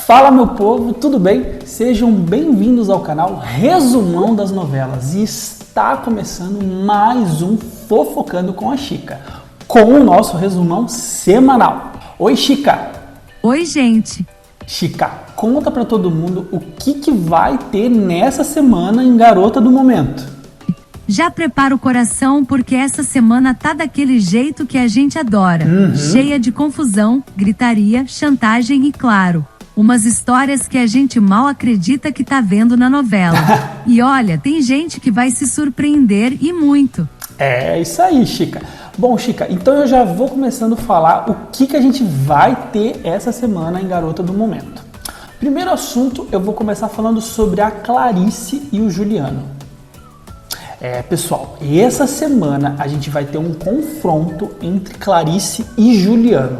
Fala meu povo, tudo bem? Sejam bem-vindos ao canal Resumão das Novelas e está começando mais um Fofocando com a Chica, com o nosso resumão semanal. Oi Chica! Oi gente! Chica, conta pra todo mundo o que vai ter nessa semana em Garota do Momento. Já prepara o coração porque essa semana tá daquele jeito que a gente adora, cheia de confusão, gritaria, chantagem e claro, umas histórias que a gente mal acredita que tá vendo na novela. E olha, tem gente que vai se surpreender e muito. É isso aí, Chica. Bom, Chica, então eu já vou começando a falar o que a gente vai ter essa semana em Garota do Momento. Primeiro assunto, eu vou começar falando sobre a Clarice e o Juliano. Pessoal, essa semana a gente vai ter um confronto entre Clarice e Juliano.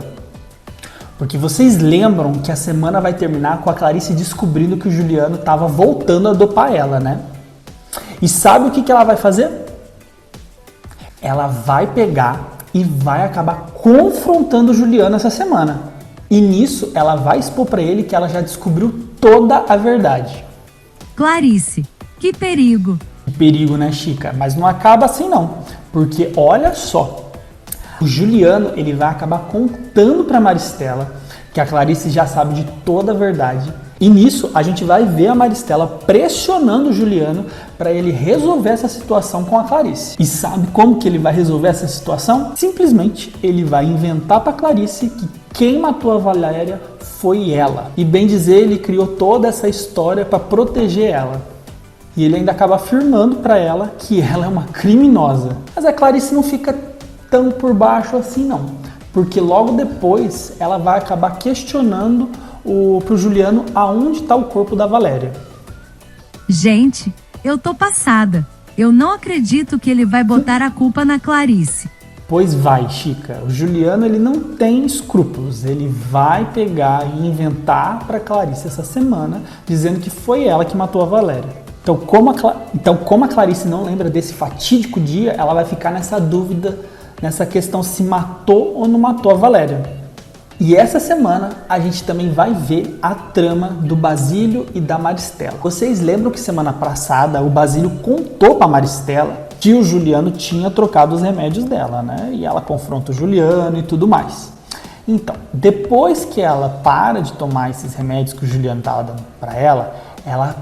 Porque vocês lembram que a semana vai terminar com a Clarice descobrindo que o Juliano estava voltando a dopar ela, né? E sabe o que ela vai fazer? Ela vai pegar e vai acabar confrontando o Juliano essa semana. E nisso ela vai expor para ele que ela já descobriu toda a verdade. Clarice, que perigo! Perigo, né, Chica? Mas não acaba assim não, porque olha só, o Juliano ele vai acabar contando para Maristela que a Clarice já sabe de toda a verdade e nisso a gente vai ver a Maristela pressionando o Juliano para ele resolver essa situação com a Clarice. E sabe como que ele vai resolver essa situação? Simplesmente ele vai inventar para Clarice que quem matou a Valéria foi ela. E bem dizer, ele criou toda essa história para proteger ela. E ele ainda acaba afirmando para ela que ela é uma criminosa. Mas a Clarice não fica tão por baixo assim não. Porque logo depois ela vai acabar questionando pro Juliano aonde está o corpo da Valéria. Gente, eu tô passada. Eu não acredito que ele vai botar a culpa na Clarice. Pois vai, Chica. O Juliano ele não tem escrúpulos. Ele vai pegar e inventar para Clarice essa semana dizendo que foi ela que matou a Valéria. Então, como a Clarice não lembra desse fatídico dia, ela vai ficar nessa dúvida, nessa questão se matou ou não matou a Valéria. E essa semana a gente também vai ver a trama do Basílio e da Maristela. Vocês lembram que semana passada o Basílio contou para Maristela que o Juliano tinha trocado os remédios dela, né? E ela confronta o Juliano e tudo mais. Então, depois que ela para de tomar esses remédios que o Juliano estava dando para ela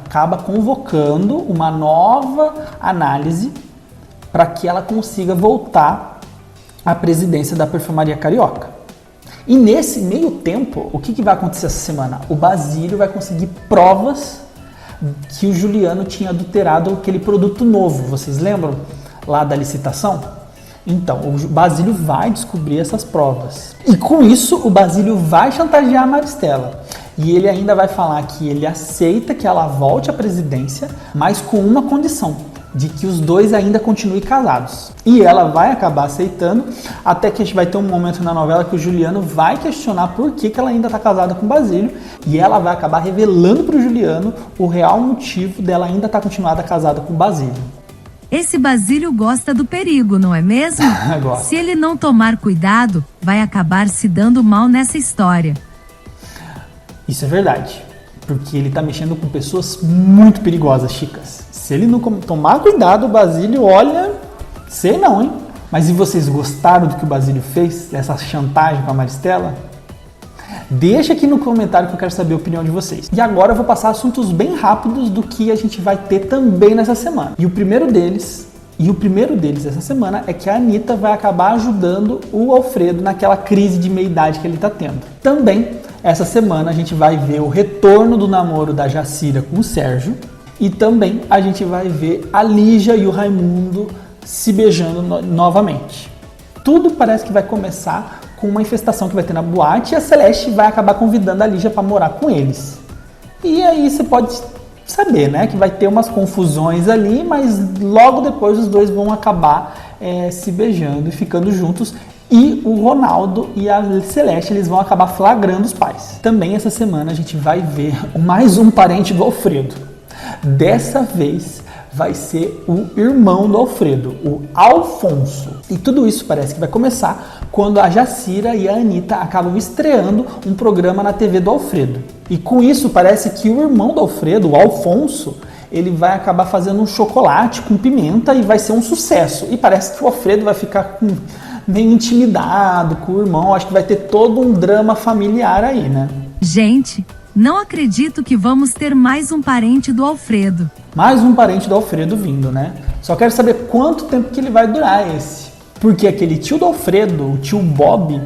acaba convocando uma nova análise para que ela consiga voltar à presidência da Perfumaria Carioca. E nesse meio tempo, o que vai acontecer essa semana? O Basílio vai conseguir provas que o Juliano tinha adulterado aquele produto novo. Vocês lembram lá da licitação? Então, o Basílio vai descobrir essas provas. E com isso, o Basílio vai chantagear a Maristela. E ele ainda vai falar que ele aceita que ela volte à presidência, mas com uma condição, de que os dois ainda continuem casados. E ela vai acabar aceitando, até que a gente vai ter um momento na novela que o Juliano vai questionar por que ela ainda está casada com o Basílio, e ela vai acabar revelando para o Juliano o real motivo dela ainda estar continuada casada com o Basílio. Esse Basílio gosta do perigo, não é mesmo? Se ele não tomar cuidado, vai acabar se dando mal nessa história. Isso é verdade, porque ele tá mexendo com pessoas muito perigosas, Chicas. Se ele não tomar cuidado, o Basílio, olha, sei não, hein? Mas e vocês gostaram do que o Basílio fez, dessa chantagem com a Maristela? Deixa aqui no comentário que eu quero saber a opinião de vocês. E agora eu vou passar assuntos bem rápidos do que a gente vai ter também nessa semana. E o primeiro deles essa semana é que a Anitta vai acabar ajudando o Alfredo naquela crise de meia-idade que ele tá tendo. Também essa semana a gente vai ver o retorno do namoro da Jacira com o Sérgio e também a gente vai ver a Lígia e o Raimundo se beijando novamente. Tudo parece que vai começar com uma infestação que vai ter na boate e a Celeste vai acabar convidando a Lígia para morar com eles. E aí você pode saber, né, que vai ter umas confusões ali, mas logo depois os dois vão acabar se beijando e ficando juntos. E o Ronaldo e a Celeste, eles vão acabar flagrando os pais. Também essa semana a gente vai ver mais um parente do Alfredo. Dessa vez vai ser o irmão do Alfredo, o Alfonso. E tudo isso parece que vai começar quando a Jacira e a Anitta acabam estreando um programa na TV do Alfredo. E com isso parece que o irmão do Alfredo, o Alfonso, ele vai acabar fazendo um chocolate com pimenta e vai ser um sucesso. E parece que o Alfredo vai ficar meio intimidado com o irmão. Acho que vai ter todo um drama familiar aí, né? Gente, não acredito que vamos ter mais um parente do Alfredo. Mais um parente do Alfredo vindo, né? Só quero saber quanto tempo que ele vai durar esse. Porque aquele tio do Alfredo, o tio Bob,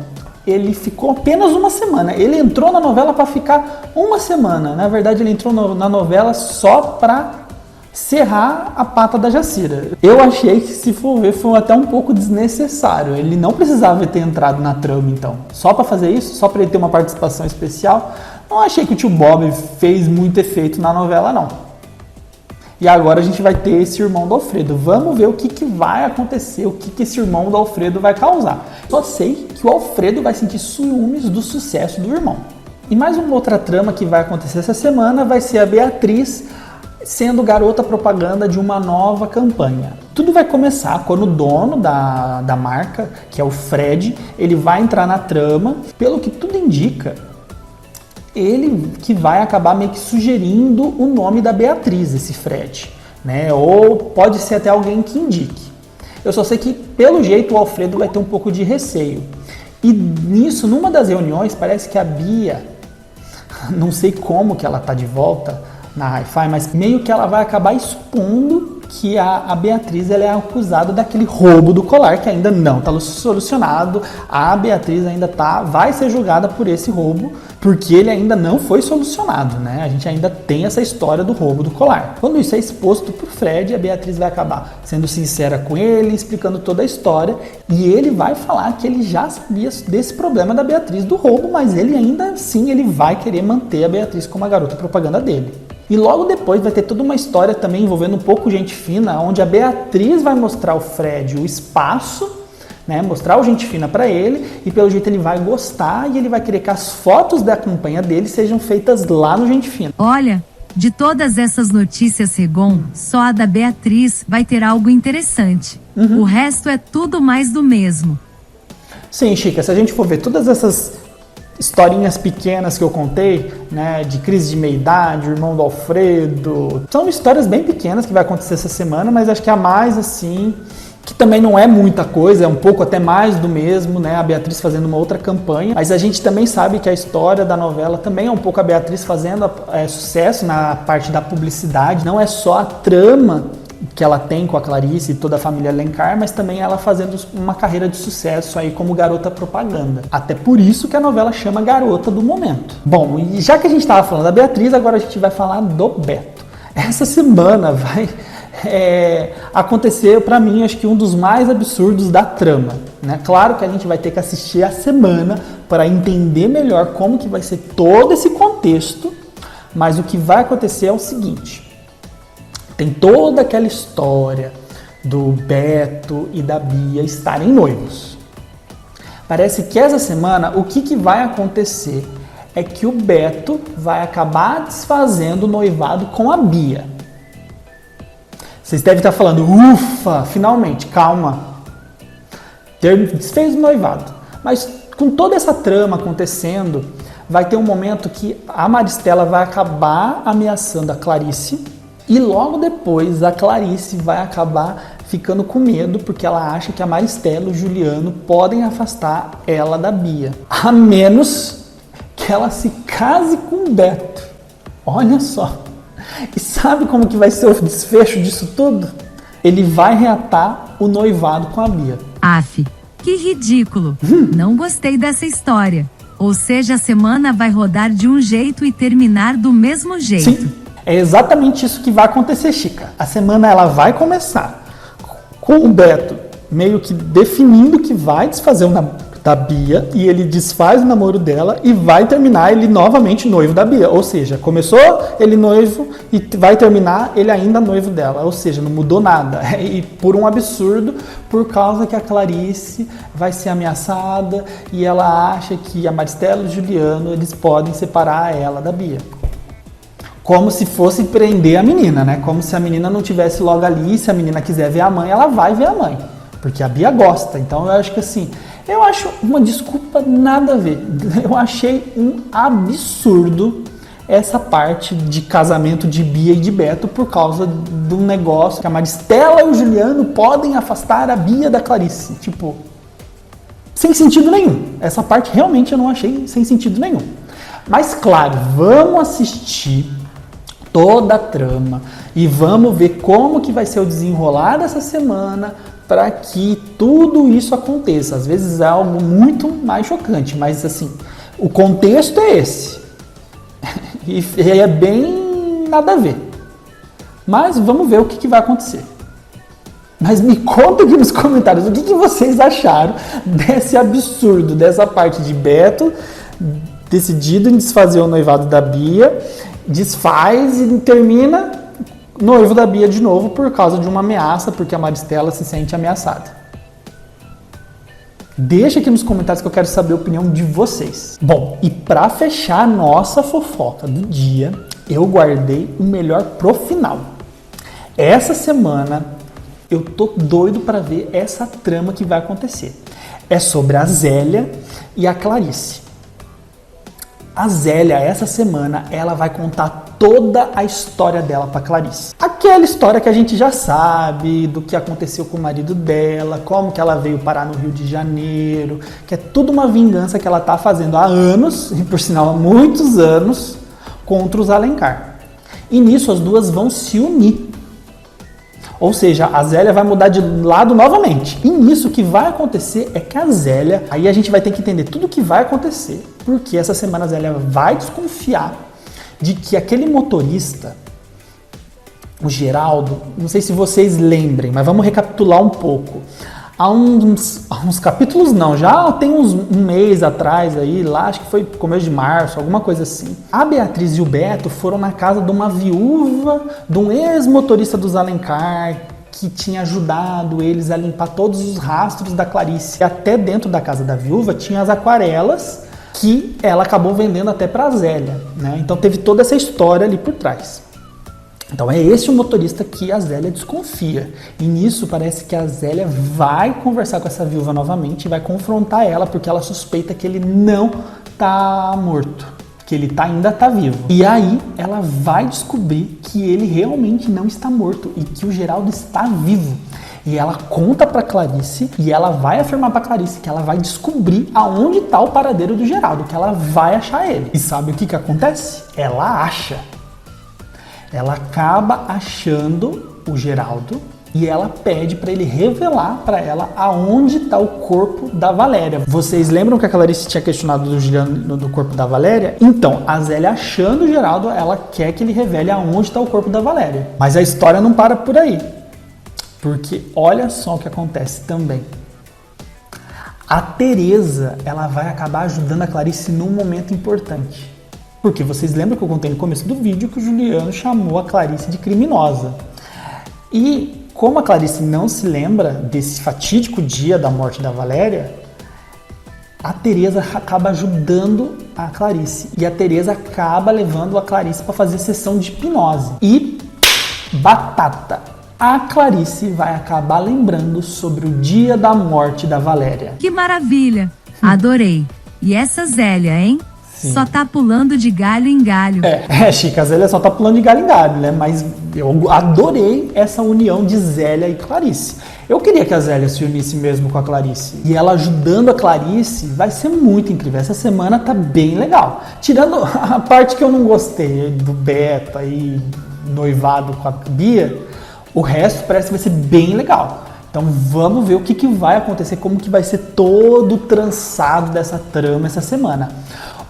ele ficou apenas uma semana. Ele entrou na novela para ficar uma semana. Na verdade, ele entrou na novela só para serrar a pata da Jacira. Eu achei que, se for ver, foi até um pouco desnecessário. Ele não precisava ter entrado na trama, então. Só para fazer isso? Só para ele ter uma participação especial? Não achei que o tio Bob fez muito efeito na novela, não. E agora a gente vai ter esse irmão do Alfredo. Vamos ver o que vai acontecer, o que esse irmão do Alfredo vai causar. Só sei que o Alfredo vai sentir ciúmes do sucesso do irmão. E mais uma outra trama que vai acontecer essa semana vai ser a Beatriz sendo garota propaganda de uma nova campanha. Tudo vai começar quando o dono da marca, que é o Fred, ele vai entrar na trama. Pelo que tudo indica, ele que vai acabar meio que sugerindo o nome da Beatriz, esse Fred, né? Ou pode ser até alguém que indique. Eu só sei que, pelo jeito, o Alfredo vai ter um pouco de receio. E nisso, numa das reuniões, parece que a Bia, não sei como que ela tá de volta na Hi-Fi, mas meio que ela vai acabar expondo que a Beatriz ela é acusada daquele roubo do colar que ainda não está solucionado. A Beatriz ainda vai ser julgada por esse roubo, porque ele ainda não foi solucionado, né? A gente ainda tem essa história do roubo do colar. Quando isso é exposto para o Fred, a Beatriz vai acabar sendo sincera com ele, explicando toda a história, e ele vai falar que ele já sabia desse problema da Beatriz, do roubo, mas ele ainda assim ele vai querer manter a Beatriz como a garota propaganda dele. E logo depois vai ter toda uma história também envolvendo um pouco gente fina, onde a Beatriz vai mostrar ao Fred o espaço, né, mostrar o gente fina para ele, e pelo jeito ele vai gostar e ele vai querer que as fotos da campanha dele sejam feitas lá no gente fina. Olha, de todas essas notícias Regon, só a da Beatriz vai ter algo interessante. O resto é tudo mais do mesmo. Sim, Chica, se a gente for ver todas essas historinhas pequenas que eu contei, né, de crise de meia-idade, o irmão do Alfredo, são histórias bem pequenas que vai acontecer essa semana, mas acho que a mais assim, que também não é muita coisa, é um pouco até mais do mesmo, né, a Beatriz fazendo uma outra campanha, mas a gente também sabe que a história da novela também é um pouco a Beatriz fazendo sucesso na parte da publicidade, não é só a trama que ela tem com a Clarice e toda a família Alencar, mas também ela fazendo uma carreira de sucesso aí como garota propaganda. Até por isso que a novela chama Garota do Momento. Bom, e já que a gente estava falando da Beatriz, agora a gente vai falar do Beto. Essa semana vai acontecer, para mim, acho que um dos mais absurdos da trama, né? Claro que a gente vai ter que assistir a semana para entender melhor como que vai ser todo esse contexto, mas o que vai acontecer é o seguinte: tem toda aquela história do Beto e da Bia estarem noivos. Parece que essa semana o que vai acontecer é que o Beto vai acabar desfazendo o noivado com a Bia. Vocês devem estar falando, ufa, finalmente, calma. Desfez o noivado. Mas com toda essa trama acontecendo, vai ter um momento que a Maristela vai acabar ameaçando a Clarice. E logo depois a Clarice vai acabar ficando com medo porque ela acha que a Maristela e o Juliano podem afastar ela da Bia. A menos que ela se case com o Beto. Olha só. E sabe como que vai ser o desfecho disso tudo? Ele vai reatar o noivado com a Bia. Aff, que ridículo. Não gostei dessa história. Ou seja, a semana vai rodar de um jeito e terminar do mesmo jeito. Sim. É exatamente isso que vai acontecer, Chica. A semana ela vai começar com o Beto meio que definindo que vai desfazer o namoro da Bia, e ele desfaz o namoro dela e vai terminar ele novamente noivo da Bia. Ou seja, começou ele noivo e vai terminar ele ainda noivo dela. Ou seja, não mudou nada. E por um absurdo, por causa que a Clarice vai ser ameaçada e ela acha que a Maristela e o Juliano eles podem separar ela da Bia. Como se fosse prender a menina, né? Como se a menina não tivesse logo ali, se a menina quiser ver a mãe, ela vai ver a mãe. Porque a Bia gosta. Então eu acho que assim, eu acho uma desculpa nada a ver. Eu achei um absurdo essa parte de casamento de Bia e de Beto por causa de um negócio que a Maristela e o Juliano podem afastar a Bia da Clarice. Tipo, sem sentido nenhum. Essa parte realmente eu não achei sem sentido nenhum. Mas claro, vamos assistir toda a trama e vamos ver como que vai ser o desenrolar dessa semana para que tudo isso aconteça. Às vezes é algo muito mais chocante, mas assim, o contexto é esse. E é bem nada a ver. Mas vamos ver o que vai acontecer. Mas me conta aqui nos comentários o que vocês acharam desse absurdo, dessa parte de Beto decidido em desfazer o noivado da Bia, desfaz e termina noivo da Bia de novo por causa de uma ameaça, porque a Maristela se sente ameaçada. Deixa aqui nos comentários que eu quero saber a opinião de vocês. Bom, e para fechar a nossa fofoca do dia, eu guardei o melhor pro final. Essa semana eu tô doido para ver essa trama que vai acontecer. É sobre a Zélia e a Clarice. A Zélia, essa semana, ela vai contar toda a história dela para Clarice. Aquela história que a gente já sabe, do que aconteceu com o marido dela, como que ela veio parar no Rio de Janeiro, que é tudo uma vingança que ela tá fazendo há anos, e por sinal há muitos anos, contra os Alencar. E nisso as duas vão se unir. Ou seja, a Zélia vai mudar de lado novamente. E nisso o que vai acontecer é que a Zélia, aí a gente vai ter que entender tudo o que vai acontecer, porque essa semana a Zélia vai desconfiar de que aquele motorista, o Geraldo, não sei se vocês lembrem, mas vamos recapitular um pouco. Há uns capítulos não, já tem um mês atrás aí, lá acho que foi começo de março, alguma coisa assim. A Beatriz e o Beto foram na casa de uma viúva, de um ex-motorista dos Alencar, que tinha ajudado eles a limpar todos os rastros da Clarice. E até dentro da casa da viúva tinha as aquarelas que ela acabou vendendo até para a Zélia, né? Então teve toda essa história ali por trás. Então é esse o motorista que a Zélia desconfia. E nisso parece que a Zélia vai conversar com essa viúva novamente e vai confrontar ela porque ela suspeita que ele não tá morto, que ele ainda tá vivo. E aí ela vai descobrir que ele realmente não está morto e que o Geraldo está vivo. E ela conta para Clarice e ela vai afirmar para Clarice que ela vai descobrir aonde está o paradeiro do Geraldo, que ela vai achar ele. E sabe o que acontece? Ela acha. Ela acaba achando o Geraldo e ela pede para ele revelar para ela aonde está o corpo da Valéria. Vocês lembram que a Clarice tinha questionado do Juliano do corpo da Valéria? Então, a Zélia achando o Geraldo, ela quer que ele revele aonde está o corpo da Valéria. Mas a história não para por aí. Porque olha só o que acontece também. A Tereza, ela vai acabar ajudando a Clarice num momento importante. Porque vocês lembram que eu contei no começo do vídeo que o Juliano chamou a Clarice de criminosa. E como a Clarice não se lembra desse fatídico dia da morte da Valéria, a Tereza acaba ajudando a Clarice. E a Tereza acaba levando a Clarice para fazer sessão de hipnose. E batata! A Clarice vai acabar lembrando sobre o dia da morte da Valéria. Que maravilha! Adorei! E essa Zélia, hein? Sim. Só tá pulando de galho em galho. Chica, a Zélia só tá pulando de galho em galho, né? Mas eu adorei essa união de Zélia e Clarice. Eu queria que a Zélia se unisse mesmo com a Clarice. E ela ajudando a Clarice vai ser muito incrível. Essa semana tá bem legal. Tirando a parte que eu não gostei, do Beto aí, noivado com a Bia, o resto parece que vai ser bem legal. Então vamos ver o que vai acontecer, como que vai ser todo o trançado dessa trama essa semana.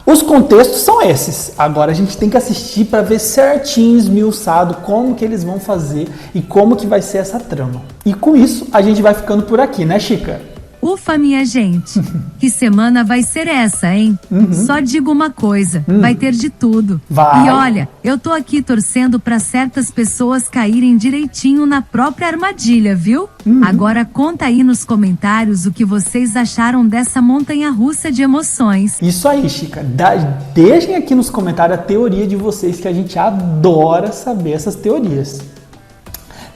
Os contextos são esses. Agora a gente tem que assistir para ver certinho, esmiuçado, como que eles vão fazer e como que vai ser essa trama. E com isso a gente vai ficando por aqui, né, Chica? Ufa, minha gente. Que semana vai ser essa, hein? Só digo uma coisa, vai ter de tudo. Vai. E olha, eu tô aqui torcendo pra certas pessoas caírem direitinho na própria armadilha, viu? Agora conta aí nos comentários o que vocês acharam dessa montanha-russa de emoções. Isso aí, Chica. Deixem aqui nos comentários a teoria de vocês, que a gente adora saber essas teorias.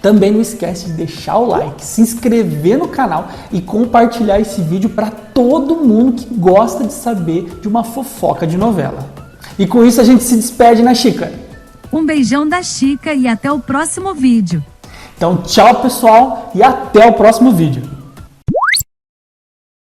Também não esquece de deixar o like, se inscrever no canal e compartilhar esse vídeo para todo mundo que gosta de saber de uma fofoca de novela. E com isso a gente se despede, né, Chica? Um beijão da Chica e até o próximo vídeo. Então, tchau, pessoal, e até o próximo vídeo.